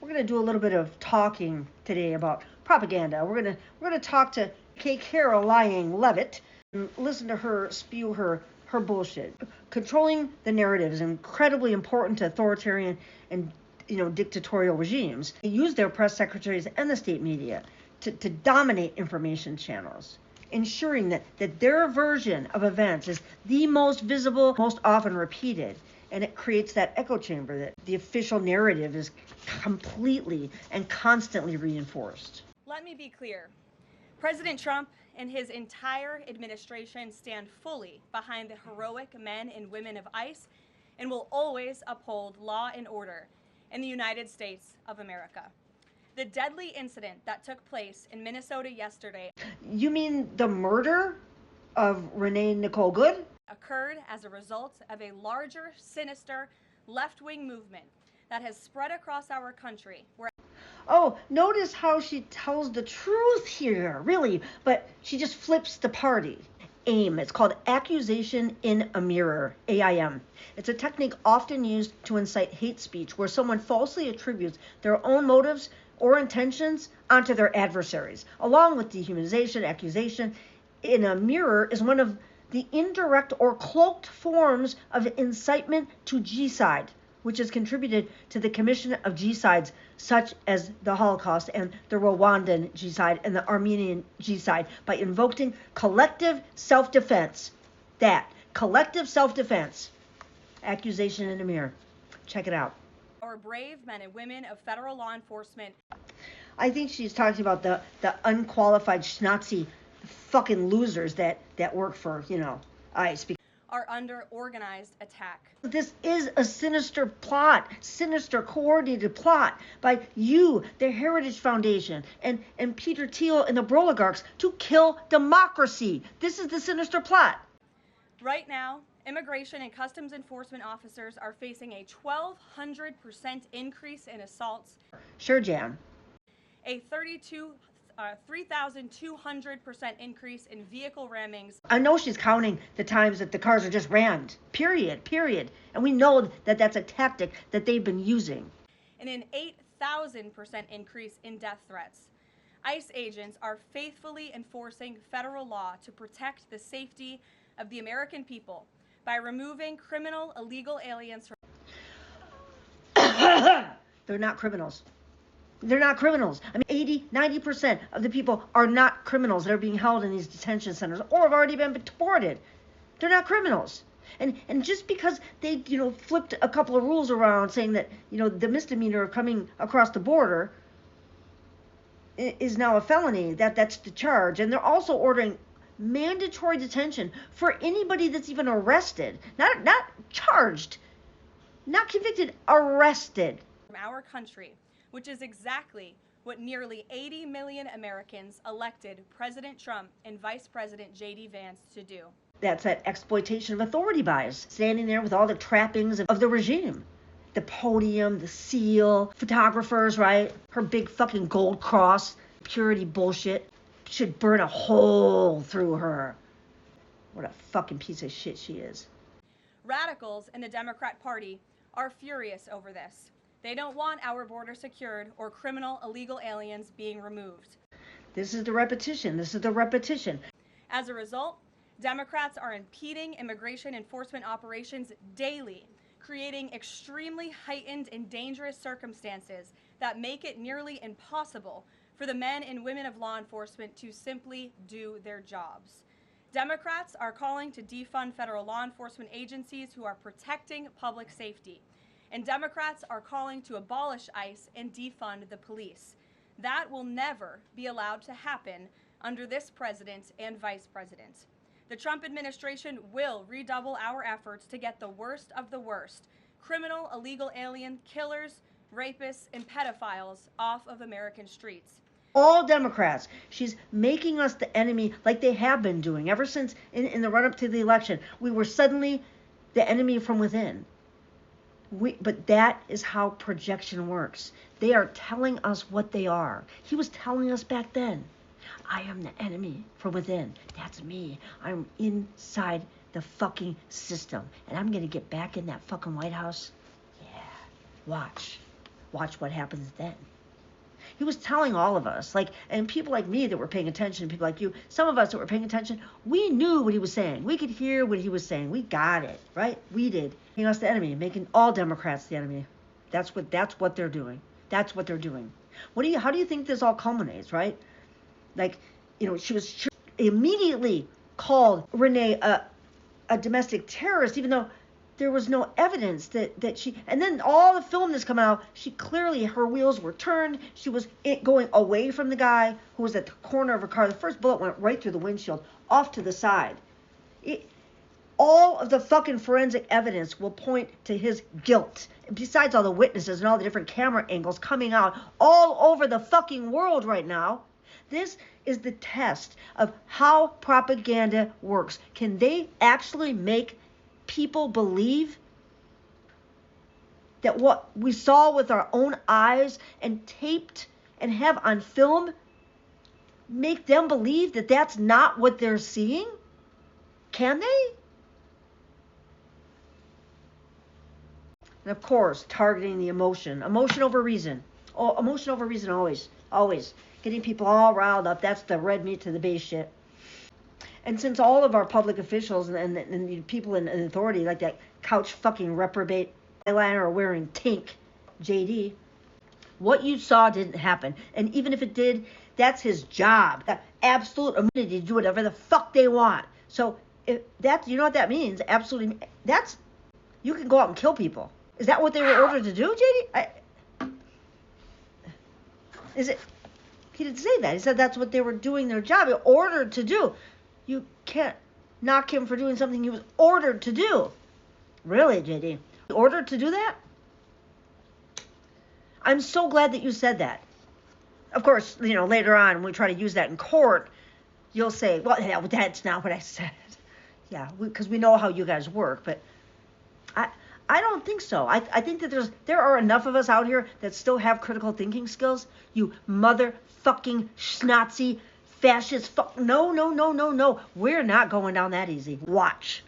We're going to do a little bit of talking today about propaganda. We're going to talk to KKKaroLying Leavitt and listen to her spew her bullshit. Controlling the narrative is incredibly important to authoritarian and dictatorial regimes. They use their press secretaries and the state media to dominate information channels, ensuring that their version of events is the most visible, most often repeated. And it creates that echo chamber that the official narrative is completely and constantly reinforced. Let me be clear. President Trump and his entire administration stand fully behind the heroic men and women of ICE and will always uphold law and order in the United States of America. The deadly incident that took place in Minnesota yesterday. You mean the murder of Renee Nicole Good? Occurred as a result of a larger, sinister, left-wing movement that has spread across our country. Oh, notice how she tells the truth here, really, but she just flips the party. AIM, it's called Accusation in a Mirror, AIM. It's a technique often used to incite hate speech where someone falsely attributes their own motives or intentions onto their adversaries. Along with dehumanization, accusation in a mirror is one of the indirect or cloaked forms of incitement to genocide, which has contributed to the commission of genocides such as the Holocaust and the Rwandan genocide and the Armenian genocide by invoking collective self-defense. That collective self-defense. Accusation in a mirror. Check it out. Our brave men and women of federal law enforcement. I think she's talking about the unqualified schnazi fucking losers that work for, ICE. Are under organized attack. This is a sinister plot, sinister coordinated plot by you, the Heritage Foundation, and Peter Thiel and the Broligarchs to kill democracy. This is the sinister plot. Right now, immigration and customs enforcement officers are facing a 1,200% increase in assaults. Sure, Jan. A 3,200% increase in vehicle rammings. I know she's counting the times that the cars are just rammed. Period. And we know that that's a tactic that they've been using. And an 8,000% increase in death threats. ICE agents are faithfully enforcing federal law to protect the safety of the American people by removing criminal illegal aliens from. They're not criminals. They're not criminals. I mean, 80-90% of the people are not criminals that are being held in these detention centers or have already been deported. They're not criminals. And just because they, flipped a couple of rules around saying that, the misdemeanor of coming across the border is now a felony, that's the charge. And they're also ordering mandatory detention for anybody that's even arrested, not charged, not convicted, arrested. From our country, which is exactly what nearly 80 million Americans elected President Trump and Vice President J.D. Vance to do. That's that exploitation of authority bias, standing there with all the trappings of the regime. The podium, the seal, photographers, right? Her big fucking gold cross, purity bullshit. Should burn a hole through her. What a fucking piece of shit she is. Radicals in the Democrat Party are furious over this. They don't want our border secured or criminal illegal aliens being removed. This is the repetition. As a result, Democrats are impeding immigration enforcement operations daily, creating extremely heightened and dangerous circumstances that make it nearly impossible for the men and women of law enforcement to simply do their jobs. Democrats are calling to defund federal law enforcement agencies who are protecting public safety. And Democrats are calling to abolish ICE and defund the police. That will never be allowed to happen under this president and vice president. The Trump administration will redouble our efforts to get the worst of the worst, criminal illegal alien killers, rapists, and pedophiles off of American streets. All Democrats. She's making us the enemy like they have been doing ever since in the run-up to the election. We were suddenly the enemy from within. But that is how projection works. They are telling us what they are. He was telling us back then, I am the enemy from within. That's me. I'm inside the fucking system. And I'm going to get back in that fucking White House. Yeah. Watch. Watch what happens then. He was telling all of us, like, and people like me that were paying attention, people like you, some of us that were paying attention, we knew what he was saying. We could hear what he was saying. We got it, right? We did. Making us the enemy, making all Democrats the enemy. That's what they're doing. That's what they're doing. How do you think this all culminates, right? Like, she immediately called Renee a domestic terrorist, even though there was no evidence that she, and then all the film that's come out, she clearly, her wheels were turned. She was going away from the guy who was at the corner of her car. The first bullet went right through the windshield, off to the side. All of the fucking forensic evidence will point to his guilt. Besides all the witnesses and all the different camera angles coming out all over the fucking world right now. This is the test of how propaganda works. Can they actually make people believe that what we saw with our own eyes and taped and have on film, make them believe that that's not what they're seeing? Can they? And of course, targeting the emotion over reason. Oh, emotion over reason, always. Getting people all riled up. That's the red meat to the base shit. And since all of our public officials and people in authority, like that couch fucking reprobate eyeliner wearing Tink JD, what you saw didn't happen. And even if it did, that's his job. That absolute immunity to do whatever the fuck they want. So if that's, you know what that means? Absolutely, that's, you can go out and kill people. Is that what they were ordered to do, JD? Is it? He didn't say that. He said that's what they were doing their job. Ordered to do. You can't knock him for doing something he was ordered to do. Really, JD? Ordered to do that? I'm so glad that you said that. Of course, later on, when we try to use that in court, you'll say, well, that's not what I said. Yeah, because we know how you guys work, but I don't think so. I think that there are enough of us out here that still have critical thinking skills. You motherfucking schnazi fascist No. We're not going down that easy. Watch.